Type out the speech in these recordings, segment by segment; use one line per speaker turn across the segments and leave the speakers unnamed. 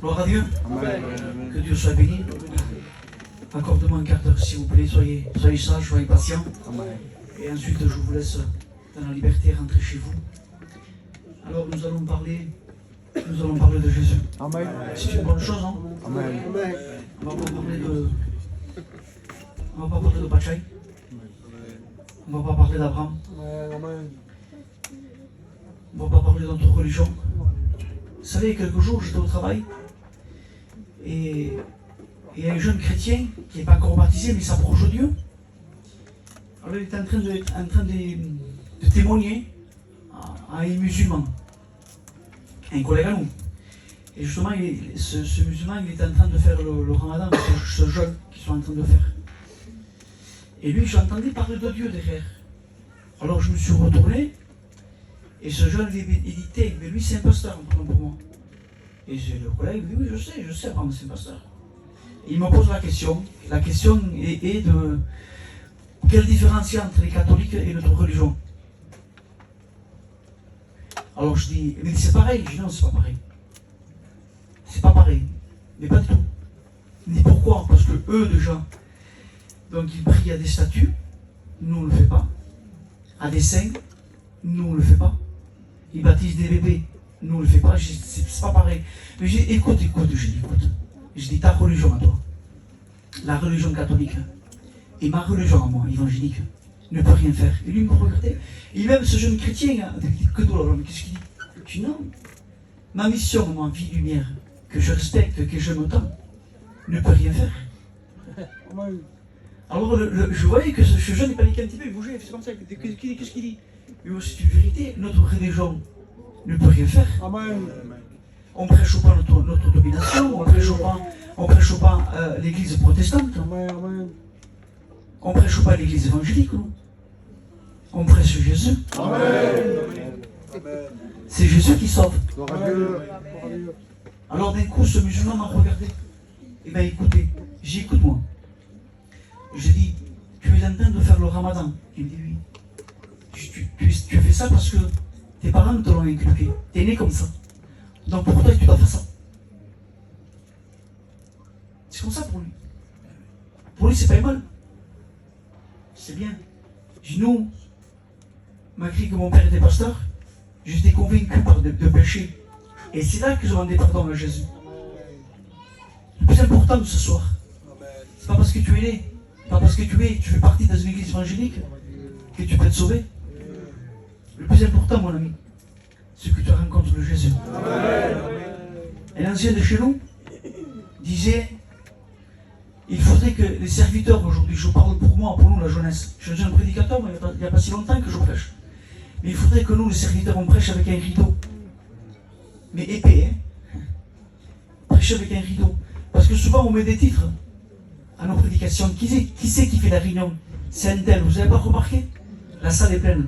Gloire à Dieu.
Amen.
Que Dieu soit béni. Accorde-moi un quart d'heure, s'il vous plaît. Soyez sages, soyez patients.
Amen.
Et ensuite, je vous laisse dans la liberté rentrer chez vous. Alors, nous allons parler de Jésus.
Amen.
C'est une bonne chose, hein?
Amen.
On va pas parler de Pachai. On va pas parler d'Abraham. On va pas parler d'autres religions. Vous savez, quelques jours, j'étais au travail et il y a un jeune chrétien qui n'est pas encore baptisé, mais il s'approche de Dieu. Alors, il est en train de témoigner à un musulman, un collègue à nous. Et justement, ce musulman, il est en train de faire le ramadan, ce jeûne qu'ils sont en train de faire. Et lui, j'entendais parler de Dieu derrière. Alors je me suis retourné, et ce jeune, il dit, mais lui c'est un pasteur, pour moi. Et le collègue dit, oui, je sais, Abraham, c'est un pasteur. Et il me pose la question est de quelle différence il y a entre les catholiques et notre religion. Alors je dis, mais c'est pareil. Je dis, non, c'est pas pareil. C'est pas pareil, mais pas du tout. Il dit, pourquoi? Parce que eux, déjà, donc ils prient à des statues, nous on ne le fait pas. À des saints, nous on ne le fait pas. Ils baptisent des bébés, nous on ne le fait pas. C'est pas pareil. Mais j'ai dit, écoute. Je dis, ta religion à toi, la religion catholique, et ma religion à moi, évangélique, ne peut rien faire. Et lui me regardait. Et même ce jeune chrétien, que drôle, qu'est-ce qu'il dit? Je dis, non, ma mission, moi, vie lumière, que je respecte, que j'aime autant, ne peut rien faire. Alors je voyais que ce jeune il paniquait un petit peu, il bougeait, il faisait comme ça. Qu'est-ce qu'il dit? Mais moi, c'est une vérité, notre religion ne peut rien faire.
Amen.
On ne prêche pas notre domination, on ne prêche pas l'église protestante.
Amen.
On ne prêche pas l'église évangélique, non. On prêche Jésus.
Amen.
C'est Jésus qui sauve.
Gloire à Dieu.
Alors d'un coup, ce musulman m'a regardé. Il m'a écouté. J'ai dit, écoute-moi. J'ai dit, tu es en train de faire le ramadan. Il me dit, oui. Tu fais ça parce que tes parents te l'ont inculqué. Tu es né comme ça. Donc pour toi, tu dois faire ça. C'est comme ça pour lui. Pour lui, c'est pas mal. C'est bien. Nous, malgré que mon père était pasteur, j'étais convaincu de péché. Et c'est là que je demandais pardon à Jésus. Le plus important de ce soir, c'est pas parce que tu es né, pas parce que tu fais partie dans une église évangélique, que tu peux être sauvé. Le plus important, mon ami, c'est que tu rencontres le Jésus. Amen. Un ancien de chez nous disait, il faudrait que les serviteurs aujourd'hui, je parle pour moi, pour nous la jeunesse, je suis un prédicateur, mais il n'y a pas si longtemps que je prêche, mais il faudrait que nous, les serviteurs, on prêche avec un rideau, mais épais, hein, prêcher avec un rideau, parce que souvent on met des titres à nos prédications. Qui c'est qui fait la réunion? C'est un tel, vous n'avez pas remarqué? La salle est pleine.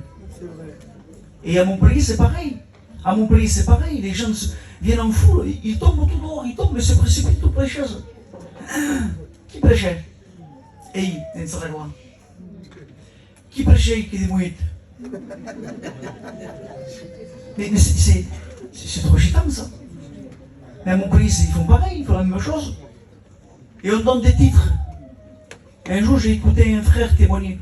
Et à Montpellier, c'est pareil. À Montpellier, c'est pareil. Les gens viennent en foule, ils tombent tout dehors, ils tombent, mais se précipitent tout près chez eux. Qui prêchait? Et il serait loin. Qui prêchait qui démouille? Mais c'est trop agitant, ça. Mais à Montpellier, ils font pareil, ils font la même chose. Et on donne des titres. Un jour, j'ai écouté un frère témoigner.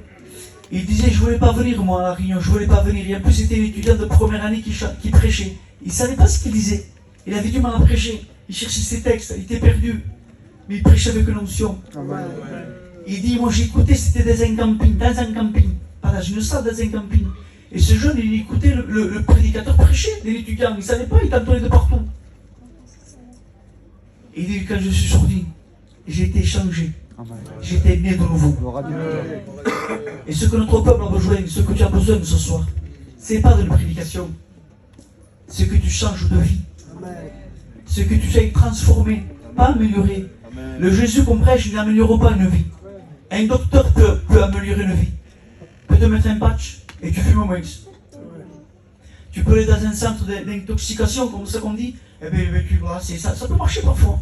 Il disait, je ne voulais pas venir, moi, à la réunion, je ne voulais pas venir. Et en plus, c'était un étudiant de première année qui prêchait. Il ne savait pas ce qu'il disait. Il avait du mal à prêcher. Il cherchait ses textes, il était perdu. Mais il prêchait avec une onction. Il dit, moi, j'ai écouté, c'était dans un camping, pas dans une salle, dans un camping. Et ce jeune, il écoutait le prédicateur prêcher, l'étudiant. Il ne savait pas, il t'entendait de partout. Et il dit, quand je suis sorti, j'ai été changé. J'étais né de nouveau. Et ce que notre peuple a besoin, ce que tu as besoin ce soir, c'est pas de la prédication. C'est que tu changes de vie. C'est que tu sois transformé, pas amélioré. Le Jésus qu'on prêche, il n'améliore pas une vie. Un docteur peut améliorer une vie. Peut te mettre un patch et tu fumes au moins. Tu peux aller dans un centre d'intoxication, comme ça qu'on dit, et bien voilà, ça peut marcher parfois.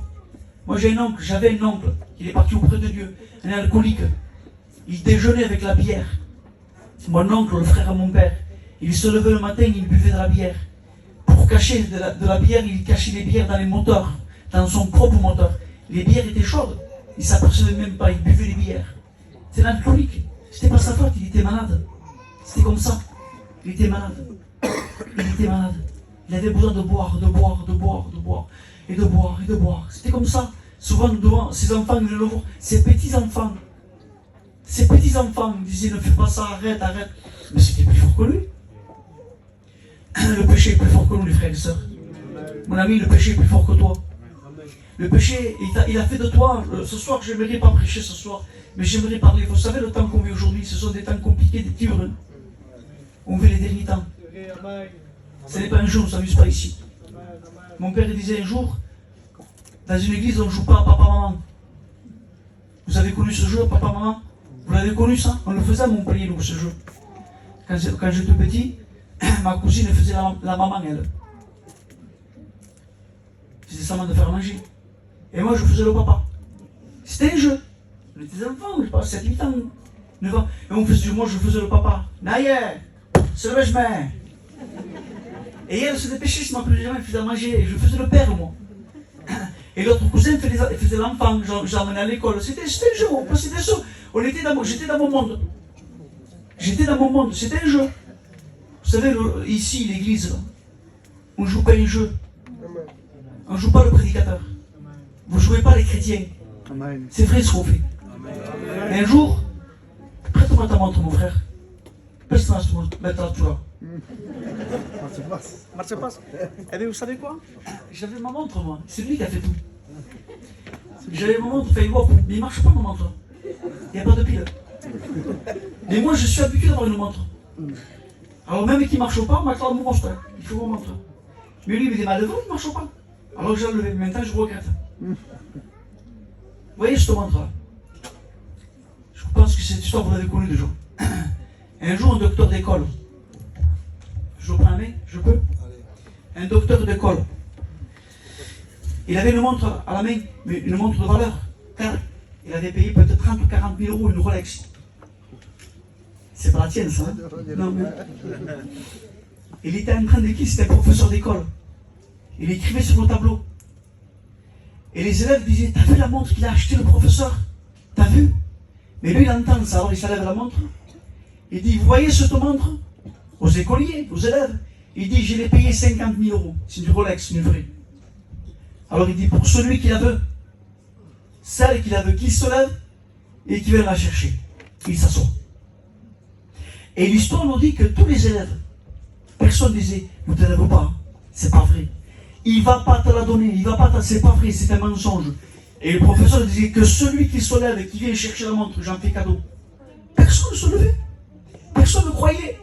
Moi j'avais un oncle, il est parti auprès de Dieu, un alcoolique. Il déjeunait avec la bière. Mon oncle, le frère à mon père, il se levait le matin, il buvait de la bière. Pour cacher de la bière, il cachait les bières dans les moteurs dans son propre moteur. Les bières étaient chaudes. Il ne s'apercevait même pas, il buvait les bières. C'est l'alcoolique. C'était pas sa faute, il était malade. C'était comme ça. Il était malade. Il était malade. Il avait besoin de boire, de boire, de boire, de boire. Et de boire, et de boire. C'était comme ça. Souvent, devant ses enfants, ils le voient. Ses petits-enfants. Ses petits-enfants disaient, ne fais pas ça, arrête, arrête. Mais c'était plus fort que lui. Le péché est plus fort que nous, les frères et sœurs. Mon ami, le péché est plus fort que toi. Le péché, il a fait de toi, ce soir, je n'aimerais pas prêcher ce soir, mais j'aimerais parler. Vous savez, le temps qu'on vit aujourd'hui, ce sont des temps compliqués, des durs. Hein. On vit les derniers temps. Ce n'est pas un jeu, on ne s'amuse pas ici. Mon père disait un jour, dans une église, on ne joue pas à papa-maman. Vous avez connu ce jeu, papa-maman? Vous l'avez connu ça? On le faisait à Montpellier, nous, ce jeu. Quand j'étais petit, ma cousine faisait la maman, elle. C'était sa main de faire manger. Et moi, je faisais le papa. C'était un jeu. On était des enfants, je sais pas, 7, 8 ans, 9 ans. Et moi, je faisais le papa. Naïe, se lève, je mets. Et elle se dépêchait, je m'appelais jamais, elle faisait à manger. Et je faisais le père, moi. Et l'autre cousin faisait l'enfant, j'emmenais à l'école. C'était un jeu, c'était ça. J'étais dans mon monde. J'étais dans mon monde, c'était un jeu. Vous savez, ici, l'église, là, on ne joue pas un jeu. On ne joue pas le prédicateur. Vous ne jouez pas les chrétiens. C'est vrai ce qu'on fait. Et un jour, prête-moi ta montre, mon frère. Prête-moi ta montre. Mets-la, tu vois. Marche passe. Eh bien, vous savez quoi? J'avais ma montre, moi. C'est lui qui a fait tout. J'avais ma montre, fait mais il ne marche pas, ma montre. Il n'y a pas de pile. Mais moi, je suis habitué d'avoir une montre. Alors, même qu'il ne marche pas, maintenant, mon montre. Il faut ma montre. Mais lui, il me dit, devant, il ne marche pas. Alors, j'ai enlevé. Maintenant, je regrette. Vous voyez cette montre-là? Je pense que cette histoire, vous l'avez connue déjà. Un jour, un docteur d'école. Je prends la main, je peux? Un docteur d'école. Il avait une montre à la main, mais une montre de valeur. Car il avait payé peut-être 30 ou 40 000 euros une Rolex. C'est pas la tienne, ça, hein? Non, mais... Il était en train d'écrire, c'était un professeur d'école. Il écrivait sur le tableau. Et les élèves disaient, t'as vu la montre qu'il a acheté le professeur? T'as vu? Mais lui, il entend ça, alors il s'enlève la montre. Il dit, vous voyez cette montre? Aux écoliers, aux élèves. Il dit, je l'ai payé 50 000 euros. C'est une Rolex, une vraie. Alors il dit, pour celui qui la veut, celle qui la veut, qui se lève et qui vient la chercher. Il s'assoit. Et l'histoire nous dit que tous les élèves, personne disait, ne te lève pas, c'est pas vrai. Il ne va pas te la donner, il va pas c'est pas vrai, c'est un mensonge. Et le professeur disait que celui qui se lève et qui vient chercher la montre, j'en fais cadeau. Personne ne se levait. Personne ne croyait.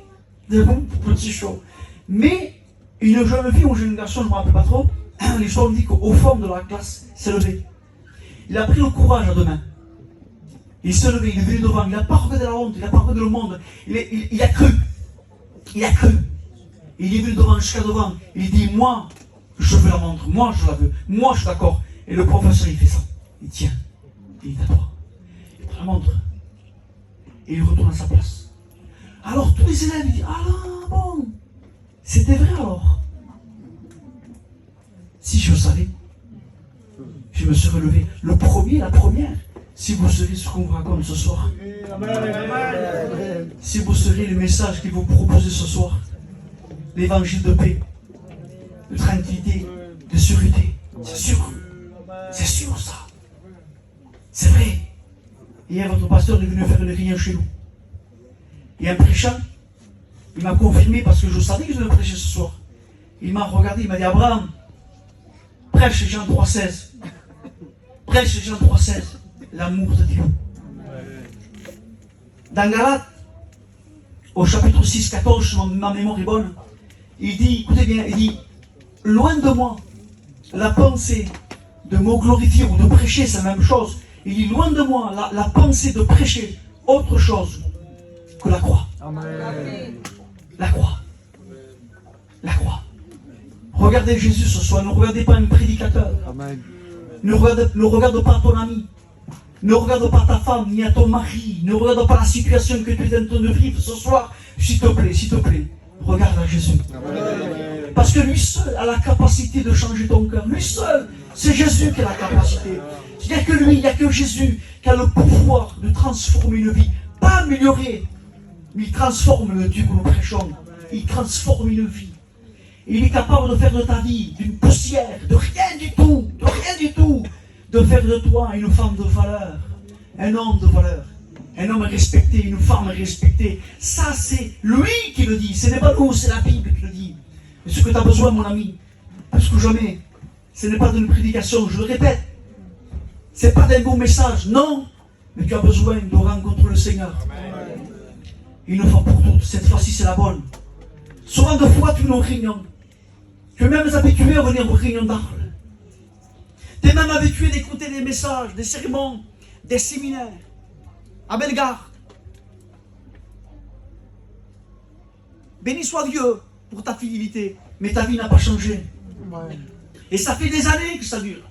De bon petit show. Mais une jeune fille ou un jeune garçon, je ne me rappelle pas trop, l'histoire nous dit qu'au fond de la classe, s'est levé. Il a pris le courage à deux mains. Il s'est levé, il est venu devant, il n'a pas regardé la honte, il n'a pas regardé le monde. Il a cru. Il a cru. Il est venu devant, jusqu'à devant. Il dit, moi, je veux la montre, moi je la veux, moi je suis d'accord. Et le professeur il fait ça. Il tient. Il est à toi. Il prend la montre. Et il retourne à sa place. Alors tous les élèves ils disent, ah bon, c'était vrai alors. Si je savais, je me serais levé. Le premier, la première, si vous savez ce qu'on vous raconte ce soir. Si vous savez le message qu'il vous propose ce soir. L'évangile de paix, de tranquillité, de sûreté. C'est sûr. C'est sûr ça. C'est vrai. Hier, votre pasteur est venu faire une réunion chez nous. Et un prêchant, il m'a confirmé parce que je savais que je devais prêcher ce soir. Il m'a regardé, il m'a dit, Abraham, prêche Jean 3,16. Prêche Jean 3,16. L'amour de Dieu. Dans Galates, au chapitre 6, 14, ma mémoire est bonne, il dit, écoutez bien, il dit, loin de moi, la pensée de me glorifier ou de prêcher, c'est la même chose. Il dit, loin de moi, la pensée de prêcher autre chose que la croix. Amen. La croix. La croix. Regardez Jésus ce soir, ne regardez pas un prédicateur. Amen. Ne regarde pas ton ami. Ne regarde pas ta femme, ni à ton mari. Ne regarde pas la situation que tu es en train de vivre ce soir. S'il te plaît, regarde à Jésus. Amen. Parce que lui seul a la capacité de changer ton cœur. Lui seul C'est Jésus qui a la capacité. Il n'y a que lui, il n'y a que Jésus qui a le pouvoir de transformer une vie. Pas améliorer, mais il transforme le Dieu que nous prêchons. Il transforme une vie. Il est capable de faire de ta vie d'une poussière, de rien du tout, de faire de toi une femme de valeur, un homme de valeur, un homme respecté, une femme respectée. Ça, c'est lui qui le dit. Ce n'est pas nous, c'est la Bible qui le dit. Mais ce que tu as besoin, mon ami, plus que jamais, ce n'est pas d'une prédication, je le répète. Ce n'est pas d'un bon message, non. Mais tu as besoin de rencontrer le Seigneur. Une fois pour toutes, cette fois-ci c'est la bonne. Souvent de fois tu es en réunion. Tu es même habitué à venir aux réunions d'Arles. Tu es même habitué d'écouter des messages, des sermons, des séminaires. À Bellegarde. Béni soit Dieu pour ta fidélité. Mais ta vie n'a pas changé. Et ça fait des années que ça dure.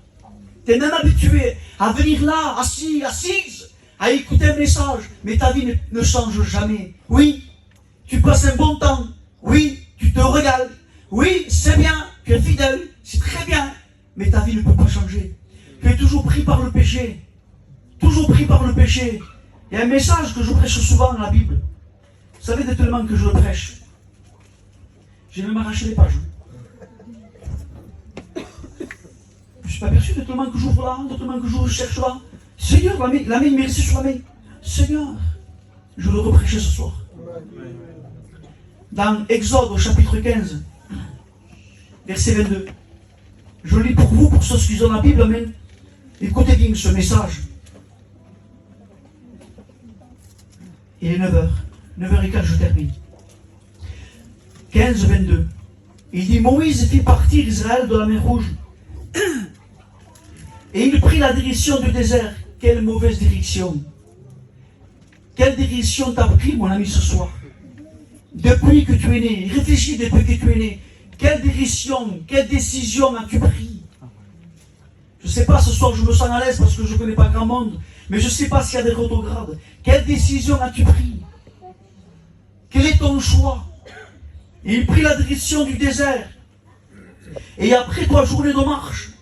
Tu es même habitué à venir là, assise, à écouter un message, mais ta vie ne change jamais. Oui, tu passes un bon temps. Oui, tu te régales. Oui, c'est bien, tu es fidèle, c'est très bien, mais ta vie ne peut pas changer. Tu es toujours pris par le péché. Toujours pris par le péché. Il y a un message que je prêche souvent dans la Bible. Vous savez de tellement que je le prêche. J'ai même arraché les pages. Je ne suis pas perçu de tellement que j'ouvre là, de tellement que je cherche là. Seigneur, la main m'est restée sur la main. Seigneur, je le reprêche ce soir. Dans Exode au chapitre 15, verset 22. Je lis pour vous, pour ceux qui ont la Bible, amen. Écoutez bien ce message. Il est 9h. 9h15, je termine. 15, 22. Il dit, Moïse fit partir Israël de la mer Rouge. Et il prit la direction du désert. Quelle mauvaise direction. Quelle direction t'as pris, mon ami, ce soir? Depuis que tu es né, réfléchis depuis que tu es né. Quelle direction, quelle décision as-tu pris? Je ne sais pas, ce soir je me sens à l'aise parce que je ne connais pas grand monde, mais je ne sais pas s'il y a des rétrogrades. Quelle décision as-tu pris? Quel est ton choix? Et il prit la direction du désert. Et après 3 journées de marche,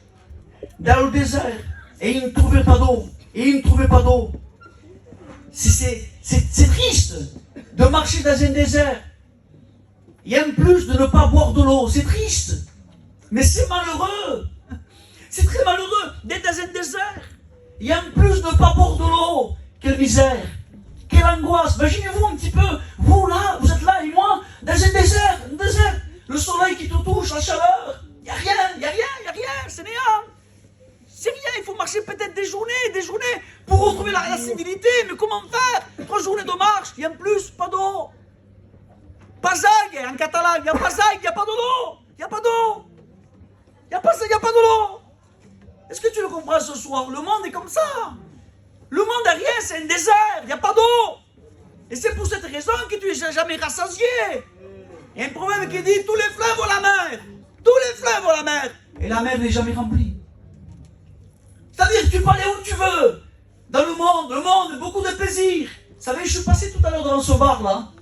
dans le désert, et il ne trouvait pas d'eau. Et il ne trouvait pas d'eau. C'est triste de marcher dans un désert. Et en plus de ne pas boire de l'eau. C'est triste. Mais c'est malheureux. C'est très malheureux d'être dans un désert. Et en plus de ne pas boire de l'eau. Quelle misère. Quelle angoisse. Imaginez-vous un petit peu. Vous là, vous êtes là et moi, dans un désert. Le soleil qui te touche, la chaleur. Il n'y a rien. C'est néant. C'est rien, il faut marcher peut-être des journées pour retrouver la civilité. Mais comment faire? 3 journées de marche, et en plus, pas d'eau. Pasag en catalan, il y a pasag, il n'y a pas de l'eau. Il n'y a pas d'eau. Il n'y a pas de l'eau. Est-ce que tu le comprends ce soir? Le monde est comme ça. Le monde n'a rien, c'est un désert, il n'y a pas d'eau. Et c'est pour cette raison que tu n'es jamais rassasié. Il y a un proverbe qui dit, tous les fleuves ont la mer. Tous les fleuves ont la mer. Et la mer n'est jamais remplie. C'est-à-dire que tu peux aller où tu veux. Dans le monde, beaucoup de plaisir. Vous savez, je suis passé tout à l'heure dans ce bar là.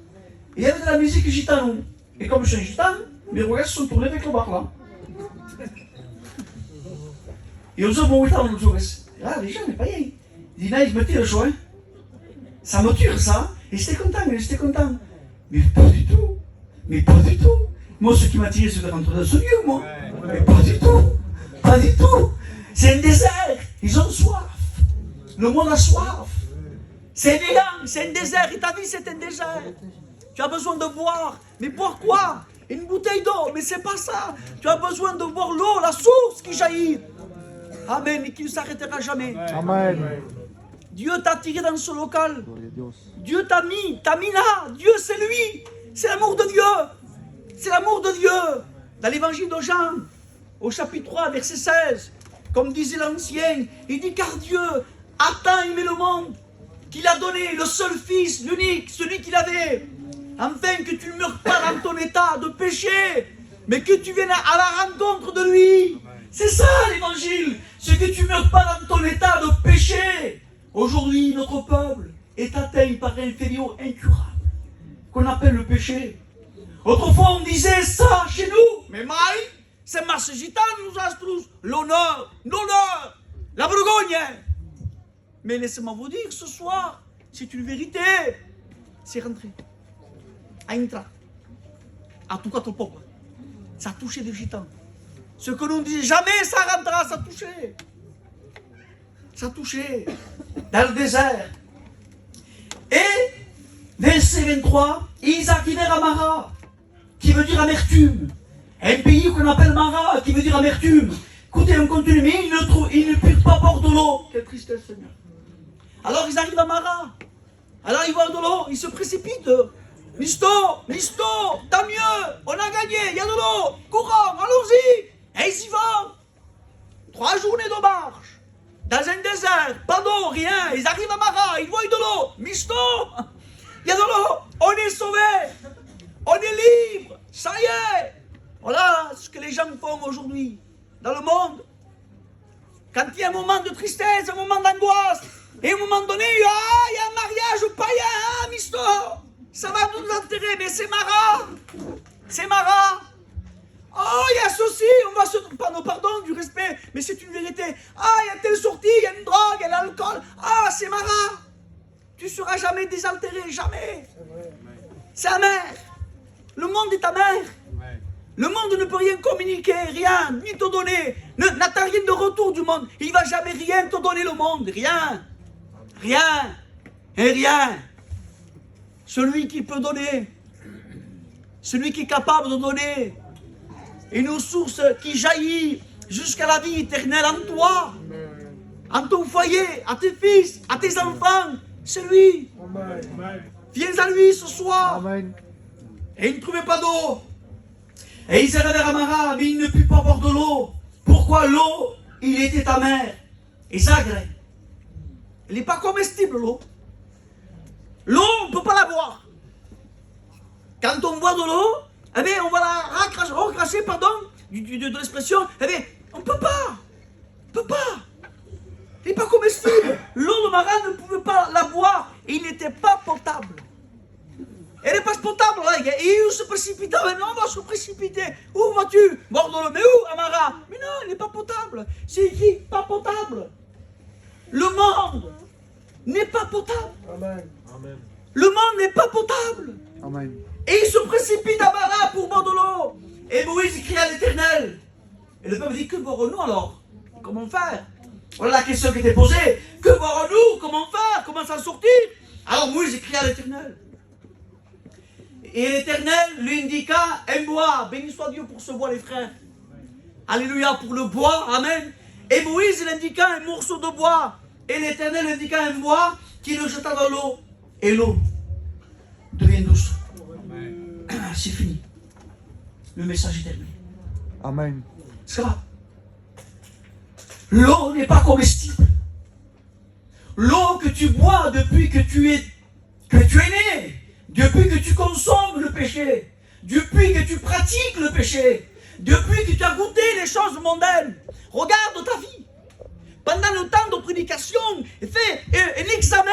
Et il y avait de la musique gitane. Et comme je suis un gitane, mes regards se sont tournés avec le bar là. Et aux hommes, on est dans là, les gens, mais pas rien. Il dit, là, je me tire le choix. Ça me tue ça. Et j'étais content. Mais pas du tout. Moi, ce qui m'a tiré, c'est de rentrer dans ce lieu, moi. Mais pas du tout. C'est un désert. Ils ont soif. Le monde a soif. C'est néant, c'est un désert. Et ta vie, c'est un désert. Tu as besoin de boire. Mais boire quoi? Une bouteille d'eau. Mais c'est pas ça. Tu as besoin de boire l'eau, la source qui jaillit. Amen. Et qui ne s'arrêtera jamais. Amen. Dieu t'a tiré dans ce local. Dieu t'a mis là. Dieu, c'est lui. C'est l'amour de Dieu. Dans l'évangile de Jean, au chapitre 3, verset 16, comme disait l'ancien, il dit, car Dieu a tant aimé le monde qu'il a donné le seul Fils, l'unique, celui qu'il avait, afin que tu ne meurs pas dans ton état de péché, mais que tu viennes à la rencontre de lui. C'est ça l'évangile, c'est que tu ne meurs pas dans ton état de péché. Aujourd'hui, notre peuple est atteint par un fléau incurable, qu'on appelle le péché. Autrefois, on disait ça chez nous, mais maï,
Ces masses gitanes nous instruisent l'honneur, la Bourgogne. Mais laissez-moi vous dire, ce soir, c'est une vérité. C'est rentré. À Intra. À tout cas, tout le peuple. Ça a touché les gitans. Ce que l'on dit jamais, ça rentrera, ça a touché. Ça a touché. Dans le désert. Et, verset 23, ils arrivèrent à Mara, qui veut dire amertume. Un pays qu'on appelle Mara, qui veut dire amertume. Écoutez, on continue, mais ils ne purent pas boire de l'eau. Quelle tristesse, Seigneur. Alors ils arrivent à Mara. Alors ils voient de l'eau, ils se précipitent. Misto, tant mieux, on a gagné, il y a de l'eau, courant, allons-y. Et ils y vont. 3 journées de marche, dans un désert, pas d'eau, rien. Ils arrivent à Mara, ils voient de l'eau. Misto, il y a de l'eau, on est sauvés, on est libre, ça y est. Voilà ce que les gens font aujourd'hui, dans le monde. Quand il y a un moment de tristesse, un moment d'angoisse, et à un moment donné, il y a un mariage païen, Misto. Ça va nous enterrer, mais c'est Mara. C'est Mara. Oh, il y a ceci, on va se... Pardon, du respect, mais c'est une vérité. Ah, il y a telle sortie, il y a une drogue, il y a l'alcool. Ah, c'est Mara. Tu seras jamais désaltéré, jamais. C'est amer. Le monde est amer. Le monde ne peut rien communiquer, rien, ni te donner. N'attends rien de retour du monde. Il ne va jamais rien te donner, le monde. Rien. Rien. Et rien. Celui qui peut donner, celui qui est capable de donner, une source qui jaillit jusqu'à la vie éternelle en toi, en ton foyer, à tes fils, à tes enfants, c'est lui. Viens à lui ce soir.
Amen.
Et ils ne trouvaient pas d'eau. Et ils arrivèrent à Mara, mais ils ne purent pas boire de l'eau. Pourquoi l'eau? Il était amer et sacré. Elle n'est pas comestible, l'eau. L'eau, on ne peut pas la boire. Quand on boit de l'eau, eh bien, on va la recracher, de l'expression, eh bien, on ne peut pas. On ne peut pas. Elle n'est pas comestible. L'eau de Mara ne pouvait pas la boire. Et il n'était pas potable. Elle n'est pas potable, là. Et il se précipite. Mais non, on va se précipiter. Où vas-tu? Boire de l'eau. Mais où, Amara? Mais non, elle n'est pas potable. C'est écrit, pas potable. Le monde n'est pas potable.
Amen.
Le monde n'est pas potable.
Amen.
Et il se précipite à Mara pour boire de l'eau. Et Moïse crie à l'Éternel. Et le peuple dit, que boirons-nous alors? Comment faire? Voilà la question qui était posée. Que boirons-nous? Comment faire? Comment s'en sortir? Alors Moïse crie à l'Éternel. Et l'Éternel lui indiqua un bois. Béni soit Dieu pour ce bois, les frères. Alléluia pour le bois. Amen. Et Moïse il indiqua un morceau de bois. Et l'Éternel indiqua un bois qui le jeta dans l'eau. Et l'eau devient douce. C'est fini. Le message est terminé.
Amen.
Ça va. L'eau n'est pas comestible. L'eau que tu bois depuis que tu es né, depuis que tu consommes le péché, depuis que tu pratiques le péché, depuis que tu as goûté les choses mondaines, regarde ta vie. Pendant le temps de prédication, fais un examen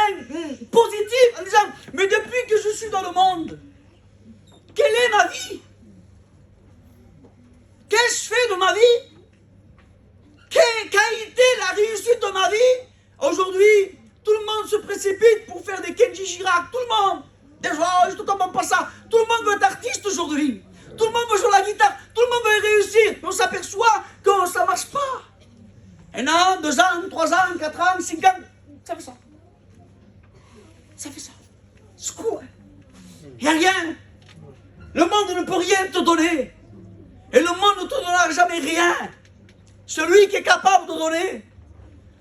positif en disant, mais depuis que je suis dans le monde, quelle est ma vie? Qu'ai-je fait de ma vie? Quelle a été la réussite de ma vie? Aujourd'hui, tout le monde se précipite pour faire des Kenji Girac. Tout le monde. Déjà, je ne te demande pas ça. Tout le monde veut être artiste aujourd'hui. Tout le monde veut jouer la guitare. Tout le monde veut réussir. Mais on s'aperçoit que ça ne marche pas. 1 an, 2 ans, 3 ans, 4 ans, 5 ans. Ça fait ça. Ça fait ça. C'est quoi? Il n'y a rien. Le monde ne peut rien te donner. Et le monde ne te donnera jamais rien. Celui qui est capable de donner,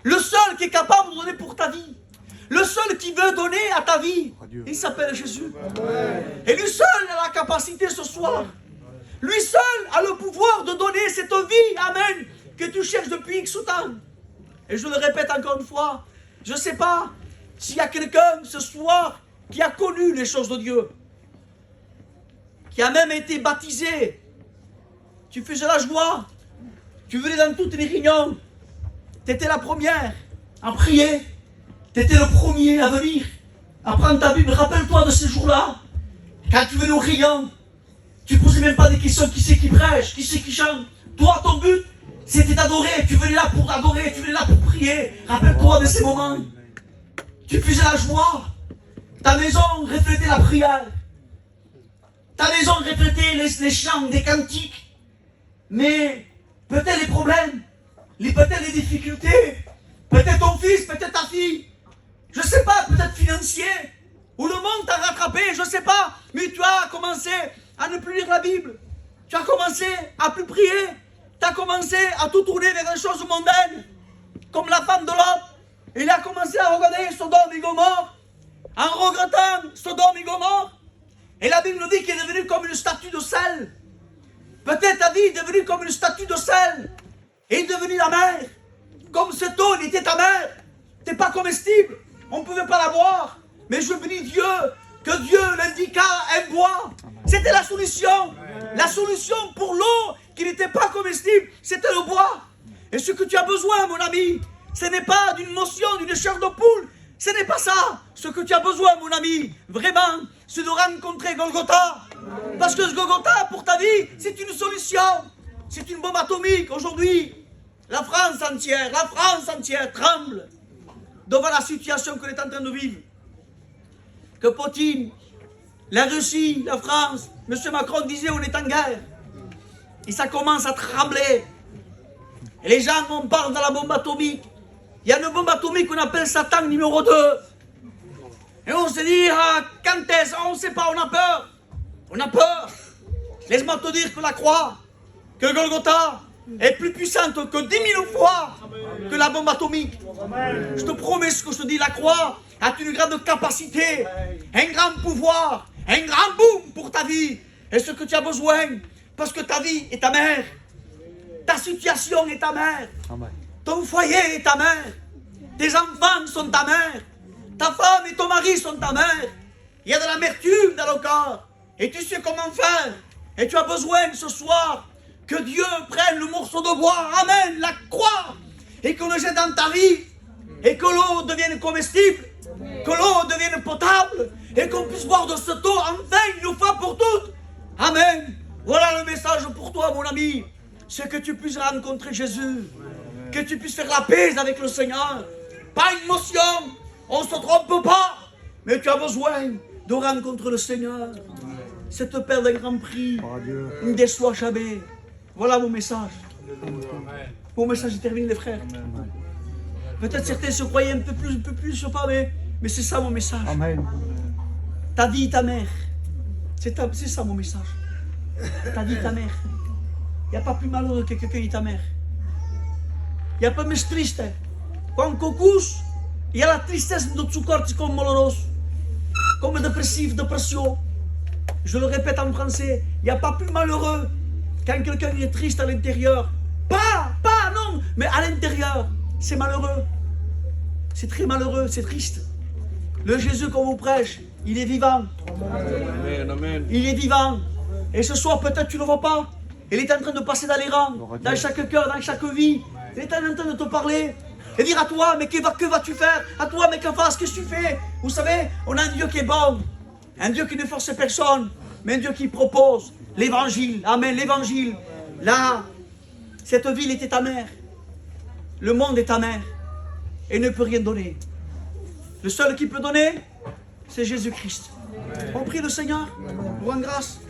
le seul qui est capable de donner pour ta vie, le seul qui veut donner à ta vie, il s'appelle Jésus. Et lui seul a la capacité ce soir. Lui seul a le pouvoir de donner cette vie, amen, que tu cherches depuis X temps. Et je le répète encore une fois, je ne sais pas s'il y a quelqu'un ce soir qui a connu les choses de Dieu, qui a même été baptisé. Tu faisais la joie. Tu venais dans toutes les réunions. Tu étais la première à prier. Tu étais le premier à venir, à prendre ta Bible. Rappelle-toi de ces jours-là. Quand tu venais aux réunions, tu ne posais même pas des questions. Qui c'est qui prêche? Qui c'est qui chante? Toi, ton but, c'était d'adorer. Tu venais là pour adorer, tu venais là pour prier. Rappelle-toi de ces moments. Tu faisais la joie. Ta maison reflétait la prière. Ta maison reflétait les chants, des cantiques. Mais peut-être les problèmes, peut-être les difficultés, peut-être ton fils, peut-être ta fille, je ne sais pas, peut-être financier, ou le monde t'a rattrapé, je ne sais pas, mais tu as commencé à ne plus lire la Bible. Tu as commencé à plus prier. Tu as commencé à tout tourner vers des choses mondaines, comme la femme de Lot. Il a commencé à regarder Sodome et Gomorrhe, en regrettant Sodome et Gomorrhe. Et la Bible nous dit qu'il est devenu comme une statue de sel. Peut-être ta vie est devenue comme une statue de sel. Et est devenue la mer. Comme cette eau, elle était ta mer. T'es pas comestible. On ne pouvait pas la boire. Mais je bénis Dieu, que Dieu l'indiqua un bois. C'était la solution. La solution pour l'eau qui n'était pas comestible, c'était le bois. Et ce que tu as besoin, mon ami, ce n'est pas d'une motion, d'une chair de poule. Ce n'est pas ça. Ce que tu as besoin, mon ami, vraiment, c'est de rencontrer Golgotha. Parce que ce Golgotha, pour ta vie, c'est une solution. C'est une bombe atomique. Aujourd'hui, la France entière tremble devant la situation qu'on est en train de vivre. Que Poutine, la Russie, la France, M. Macron disait on est en guerre. Et ça commence à trembler. Et les gens, on parle de la bombe atomique. Il y a une bombe atomique qu'on appelle Satan numéro 2. Et on se dit, ah, quand est-ce? On ne sait pas, on a peur. On a peur. Laisse-moi te dire que la croix, que Golgotha, est plus puissante que 10 000 fois que la bombe atomique. Je te promets ce que je te dis, la croix a une grande capacité, un grand pouvoir, un grand boom pour ta vie. Et ce que tu as besoin, parce que ta vie est ta mère. Ta situation est ta mère. Ton foyer est ta mère. Tes enfants sont ta mère. Ta femme et ton mari sont ta mère. Il y a de l'amertume dans le corps. Et tu sais comment faire. Et tu as besoin ce soir que Dieu prenne le morceau de bois. Amen. La croix. Et qu'on le jette dans ta vie. Et que l'eau devienne comestible. Que l'eau devienne potable. Et qu'on puisse boire de cette eau enfin une fois pour toutes. Amen. Voilà le message pour toi, mon ami. C'est que tu puisses rencontrer Jésus. Que tu puisses faire la paix avec le Seigneur. Pas une motion. On ne se trompe pas. Mais tu as besoin de rencontrer le Seigneur. Cette paix d'un grand prix. Ne déçoit jamais. Voilà mon message. Mon message est terminé, les frères. Peut-être certains se croyaient un peu plus, je sais pas, mais c'est ça mon message. Ta vie, ta mère. C'est ça mon message. Ta vie, ta mère. Il n'y a pas plus malheureux que quelqu'un qui est ta mère. Il n'y a pas plus triste. Quand on couche, il y a la tristesse de tout corps, c'est comme malheureux. Comme dépression. Je le répète en français, il n'y a pas plus malheureux quand quelqu'un est triste à l'intérieur. Non, mais à l'intérieur, c'est malheureux. C'est très malheureux, c'est triste. Le Jésus qu'on vous prêche, il est vivant.
Amen.
Il est vivant. Et ce soir, peut-être tu ne le vois pas. Il est en train de passer dans les rangs, dans chaque cœur, dans chaque vie. Il est en train de te parler et dire à toi, mais que vas-tu faire? À toi, mais qu'est-ce que tu fais? Vous savez, on a un Dieu qui est bon. Un Dieu qui ne force personne, mais un Dieu qui propose l'évangile. Amen, l'évangile. Là, cette ville était ta mère. Le monde est ta mère. Et ne peut rien donner. Le seul qui peut donner, c'est Jésus-Christ. On prie le Seigneur. Nous rend grâce.